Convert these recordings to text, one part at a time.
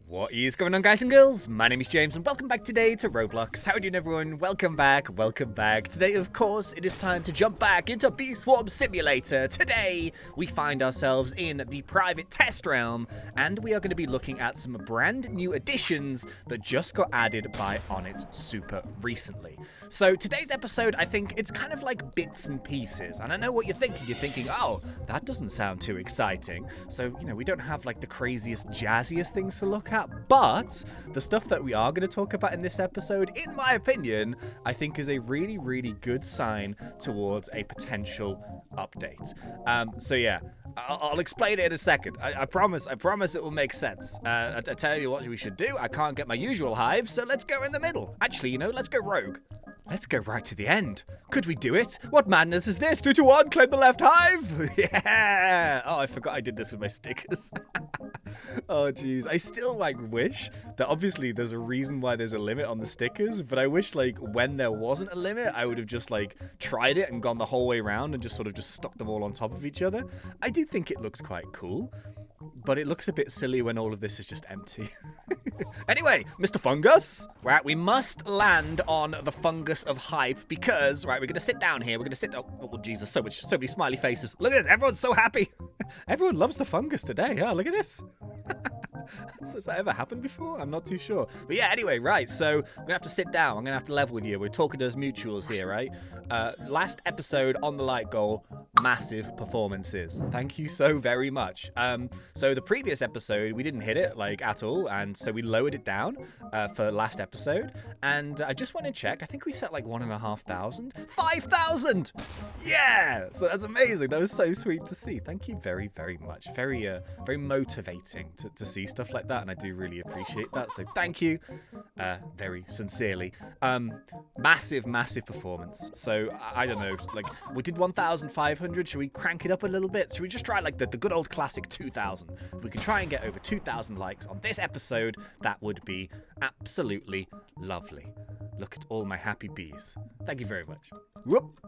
What is going on, guys and girls? My name is James and welcome back today to Roblox. How are you doing, everyone? Welcome back, welcome back. Today, of course, it is time to jump back into Bee Swarm Simulator. Today, we find ourselves in the private test realm and we are going to be looking at some brand new additions that just got added by Onnit super recently. So today's episode, I think it's kind of like bits and pieces. And I know what you're thinking. You're thinking, oh, that doesn't sound too exciting. So, we don't have like the craziest, jazziest things to look at. But the stuff that we are going to talk about in this episode, in my opinion, I think is a really, really good sign towards a potential update. So yeah, I'll explain it in a second. I promise it will make sense. I tell you what we should do. I can't get my usual hive, so let's go in the middle. Actually, let's go rogue. Let's go right to the end. Could we do it? What madness is this? 3, 2, 1, claim the left hive. Yeah. Oh, I forgot I did this with my stickers. Oh, jeez. I still, wish that obviously there's a reason why there's a limit on the stickers, but I wish, when there wasn't a limit, I would have just, tried it and gone the whole way around and just sort of just stuck them all on top of each other. I do think it looks quite cool, but it looks a bit silly when all of this is just empty. Anyway, Mr. Fungus, right, we must land on the fungus of hype because, right, we're going to sit down here. We're going to sit, oh, Jesus, so many smiley faces. Look at this. Everyone's so happy. Everyone loves the fungus today. Yeah, look at this. Has that ever happened before? I'm not too sure. But yeah, anyway, right, so we're going to have to sit down. I'm going to have to level with you. We're talking to us mutuals here, right? Last episode on the light goal, massive performances. Thank you so very much. So the previous episode, we didn't hit it, at all, and so we lowered it down for last episode. And I just want to check. I think we set, 1,500. 5,000! Yeah! So that's amazing. That was so sweet to see. Thank you very, very much. Very, very motivating to see stuff like that, and I do really appreciate that. So thank you, very sincerely. Massive performance. So I don't know, we did 1,500. Should we crank it up a little bit? Should we just try the good old classic 2,000? If we can try and get over 2,000 likes on this episode, that would be absolutely lovely. Look at all my happy bees. Thank you very much. Whoop.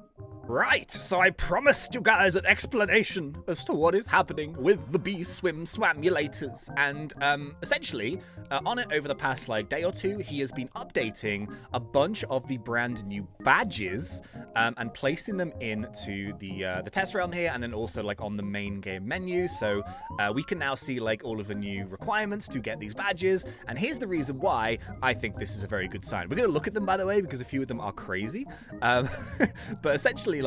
Right, so I promised you guys an explanation as to what is happening with the bee swamulators, and essentially, on it over the past day or two, he has been updating a bunch of the brand new badges and placing them into the test realm here, and then also on the main game menu. So we can now see all of the new requirements to get these badges, and here's the reason why I think this is a very good sign. We're going to look at them, by the way, because a few of them are crazy, but essentially,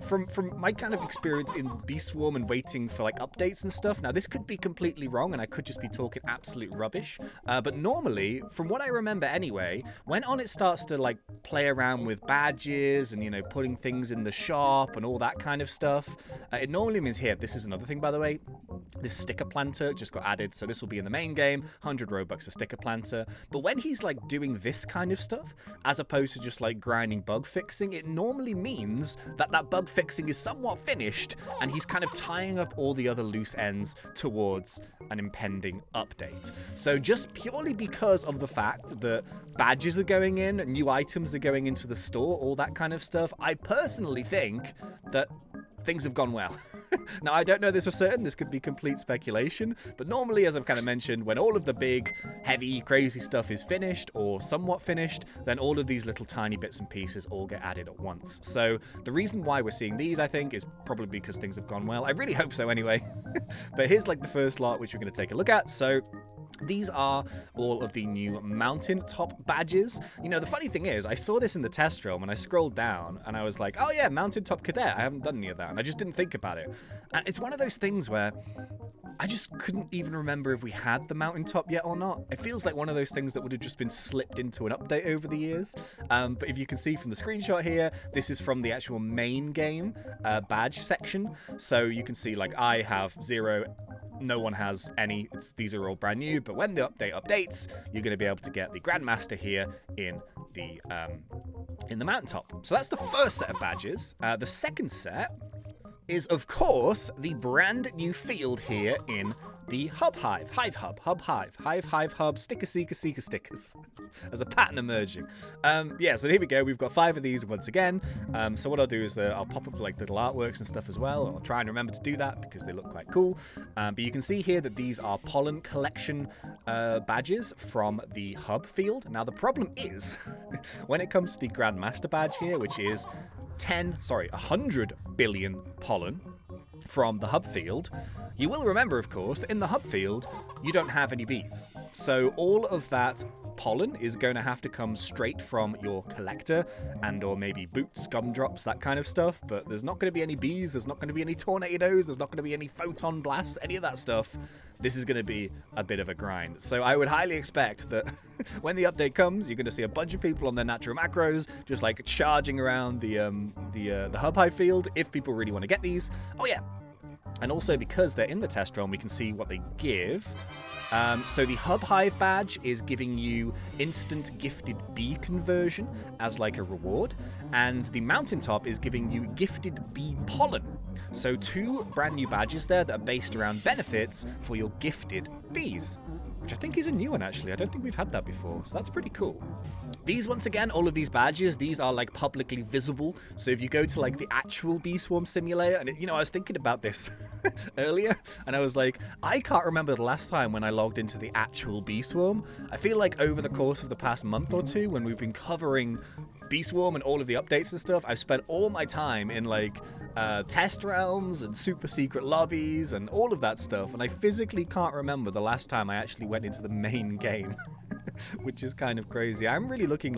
from my kind of experience in Bee Swarm and waiting for updates and stuff, now this could be completely wrong and I could just be talking absolute rubbish, but normally, from what I remember anyway, when Onnit starts to play around with badges and putting things in the shop and all that kind of stuff, it normally means here, this is another thing, by the way, this sticker planter just got added, so this will be in the main game, 100 Robux a sticker planter, but when he's doing this kind of stuff, as opposed to just grinding bug fixing, it normally means that bug fixing is somewhat finished and he's kind of tying up all the other loose ends towards an impending update. So just purely because of the fact that badges are going in, new items are going into the store, all that kind of stuff, I personally think that things have gone well. Now, I don't know this for certain. This could be complete speculation. But normally, as I've kind of mentioned, when all of the big, heavy, crazy stuff is finished or somewhat finished, then all of these little tiny bits and pieces all get added at once. So the reason why we're seeing these, I think, is probably because things have gone well. I really hope so anyway. But here's the first lot, which we're going to take a look at. So these are all of the new Mountaintop badges. The funny thing is, I saw this in the test realm and I scrolled down and I was like, oh yeah, Mountaintop Cadet. I haven't done any of that. And I just didn't think about it. And it's one of those things where I just couldn't even remember if we had the Mountaintop yet or not. It feels like one of those things that would have just been slipped into an update over the years. But if you can see from the screenshot here, this is from the actual main game badge section. So you can see I have 0, no one has any. These are all brand new, but when the update updates, you're going to be able to get the Grandmaster here in the Mountaintop. So that's the first set of badges. The second set, is, of course, the brand new field here in the Hub Hive. Hive Hub, Hub Hive, Hive Hive Hub, Sticker Seeker Seeker Stickers. There's a pattern emerging. Yeah, so here we go. We've got 5 of these once again. So what I'll do is I'll pop up like little artworks and stuff as well. I'll try and remember to do that because they look quite cool. But you can see here that these are pollen collection badges from the Hub field. Now the problem is, when it comes to the Grandmaster badge here, which is 100 billion pollen from the hub field, you will remember, of course, that in the hub field, you don't have any bees. So all of that pollen is going to have to come straight from your collector and or maybe boots, gumdrops, that kind of stuff. But there's not going to be any bees. There's not going to be any tornadoes. There's not going to be any photon blasts, any of that stuff. This is going to be a bit of a grind. So I would highly expect that when the update comes, you're going to see a bunch of people on their natural macros just like charging around the hub hive field if people really want to get these. Oh yeah. And also because they're in the test realm, we can see what they give. So the Hub Hive badge is giving you instant gifted bee conversion as like a reward. And the Mountaintop is giving you gifted bee pollen. So 2 brand new badges there that are based around benefits for your gifted bees, which I think is a new one actually. I don't think we've had that before, so that's pretty cool. These, once again, all of these badges, these are like publicly visible. So if you go to like the actual Bee Swarm simulator, and I was thinking about this earlier, and I was like, I can't remember the last time when I logged into the actual Bee Swarm. I feel like over the course of the past month or 2, when we've been covering Bee Swarm and all of the updates and stuff, I've spent all my time in like test realms and super secret lobbies and all of that stuff, and I physically can't remember the last time I actually went into the main game. Which is kind of crazy. I'm really looking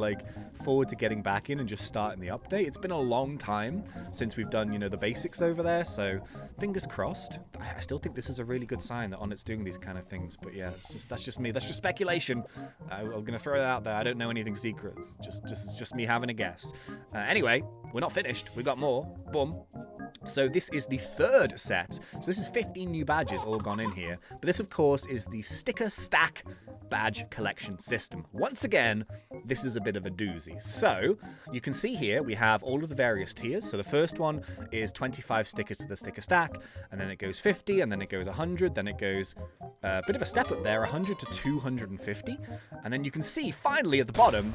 forward to getting back in and just starting the update. It's been a long time since we've done, the basics over there, so fingers crossed. I still think this is a really good sign that Onnit's doing these kind of things, but yeah, that's just me. That's just speculation. I'm going to throw it out there. I don't know anything secret. It's just me having a guess. Anyway, we're not finished. We've got more. Boom. So this is the 3rd set. So this is 15 new badges all gone in here. But this, of course, is the sticker stack badge collection system. Once again, this is a bit of a doozy. So you can see here we have all of the various tiers. So the first one is 25 stickers to the sticker stack, and then it goes 50, and then it goes 100, then it goes a bit of a step up there, 100 to 250. And then you can see finally at the bottom,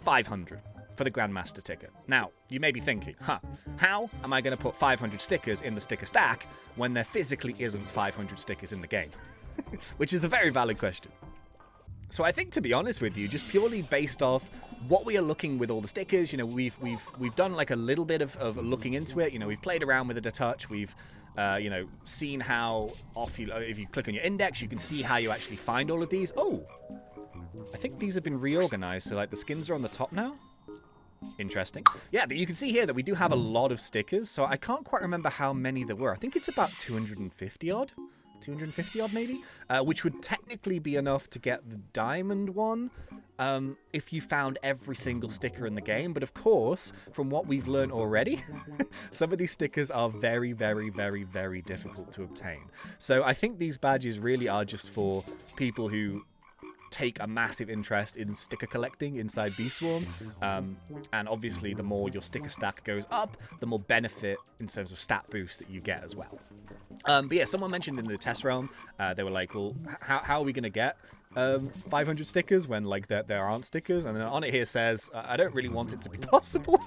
500. For the Grandmaster ticket. Now, you may be thinking, how am I going to put 500 stickers in the sticker stack when there physically isn't 500 stickers in the game? Which is a very valid question. So I think, to be honest with you, just purely based off what we are looking with all the stickers, we've done like a little bit of looking into it. We've played around with it a touch. We've seen how if you click on your index, you can see how you actually find all of these. Oh, I think these have been reorganized. So like the skins are on the top now. Interesting. Yeah, but you can see here that we do have a lot of stickers, so I can't quite remember how many there were. I think it's about 250 odd maybe, which would technically be enough to get the diamond one if you found every single sticker in the game. But of course, from what we've learned already, some of these stickers are very, very, very, very difficult to obtain. So I think these badges really are just for people who take a massive interest in sticker collecting inside Bee Swarm, and obviously the more your sticker stack goes up, the more benefit in terms of stat boost that you get as well. But yeah, someone mentioned in the test realm, they were like, well, how are we going to get 500 stickers when like there aren't stickers? And then on it here says, I don't really want it to be possible.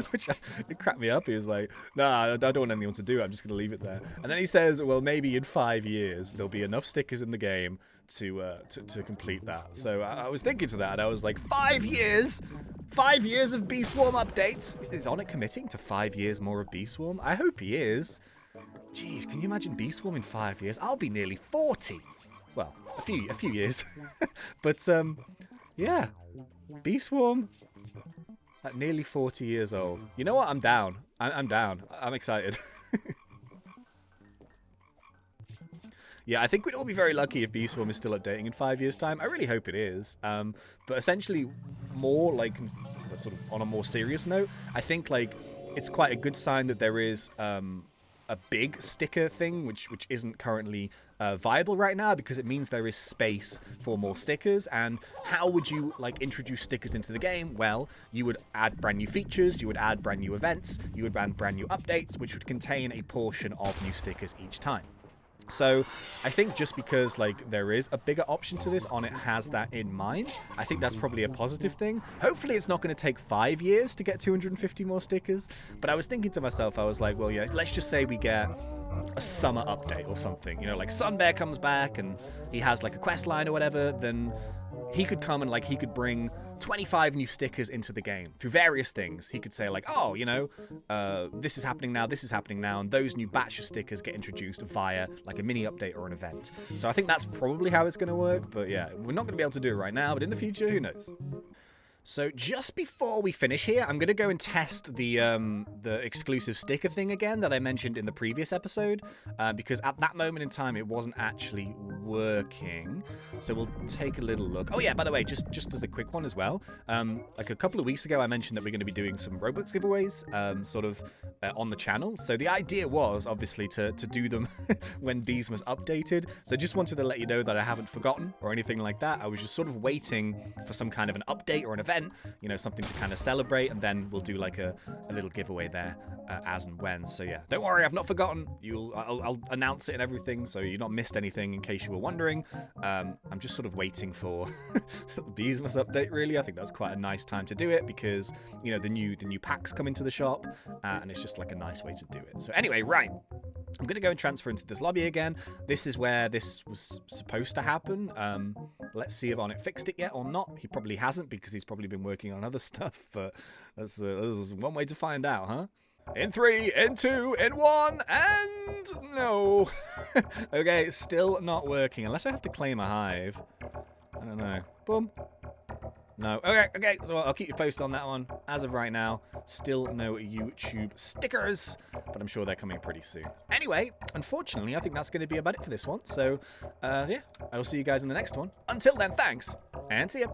Which it cracked me up. He was like, nah, I don't want anyone to do it. I'm just going to leave it there. And then he says, well, maybe in 5 years, there'll be enough stickers in the game to complete that. So I was thinking to that, and I was like, 5 years? 5 years of Bee Swarm updates? Is Onnit committing to 5 years more of Bee Swarm? I hope he is. Jeez, can you imagine Bee Swarm in 5 years? I'll be nearly 40. Well, a few years. But, yeah. Bee Swarm at nearly 40 years old. You know what? I'm down. I'm down. I'm excited. Yeah, I think we'd all be very lucky if Bee Swarm is still updating in 5 years' time. I really hope it is. But essentially, more like, sort of on a more serious note, I think like it's quite a good sign that there is a big sticker thing, which isn't currently viable right now, because it means there is space for more stickers. And how would you like introduce stickers into the game? Well, you would add brand new features, you would add brand new events, you would add brand new updates, which would contain a portion of new stickers each time. So I think just because like there is a bigger option to this on it has that in mind, I think that's probably a positive thing. Hopefully it's not going to take 5 years to get 250 more stickers, but I was thinking to myself, I was like, well, yeah, let's just say we get a summer update or something, you know, like Sun Bear comes back and he has like a quest line or whatever, then he could come and like he could bring 25 new stickers into the game through various things. He could say like, oh, you know, this is happening now, and those new batch of stickers get introduced via like a mini update or an event. So I think that's probably how it's going to work, but yeah, we're not going to be able to do it right now, but in the future, who knows? So just before we finish here, I'm going to go and test the exclusive sticker thing again that I mentioned in the previous episode, because at that moment in time, it wasn't actually working. So we'll take a little look. Oh yeah, by the way, just as a quick one as well, like a couple of weeks ago, I mentioned that we're going to be doing some Roblox giveaways, sort of on the channel. So the idea was obviously to do them when Beesmas updated. So just wanted to let you know that I haven't forgotten or anything like that. I was just sort of waiting for some kind of an update or an event, you know, something to kind of celebrate, and then we'll do like a little giveaway there as and when. So yeah, don't worry, I've not forgotten. I'll announce it and everything, so you've not missed anything in case you were wondering. I'm just sort of waiting for Beesmas update, really. I think that's quite a nice time to do it because, you know, the new packs come into the shop, and it's just like a nice way to do it. So anyway, right. I'm going to go and transfer into this lobby again. This is where this was supposed to happen. Let's see if Onnit fixed it yet or not. He probably hasn't because he's probably been working on other stuff, but that's one way to find out, huh? In 3, in 2, in 1, and no. Okay, still not working, unless I have to claim a hive. I don't know. Boom. No. Okay, so I'll keep you posted on that one. As of right now, still no YouTube stickers, but I'm sure they're coming pretty soon. Anyway, unfortunately, I think that's going to be about it for this one. So, yeah, I will see you guys in the next one. Until then, thanks, and see ya.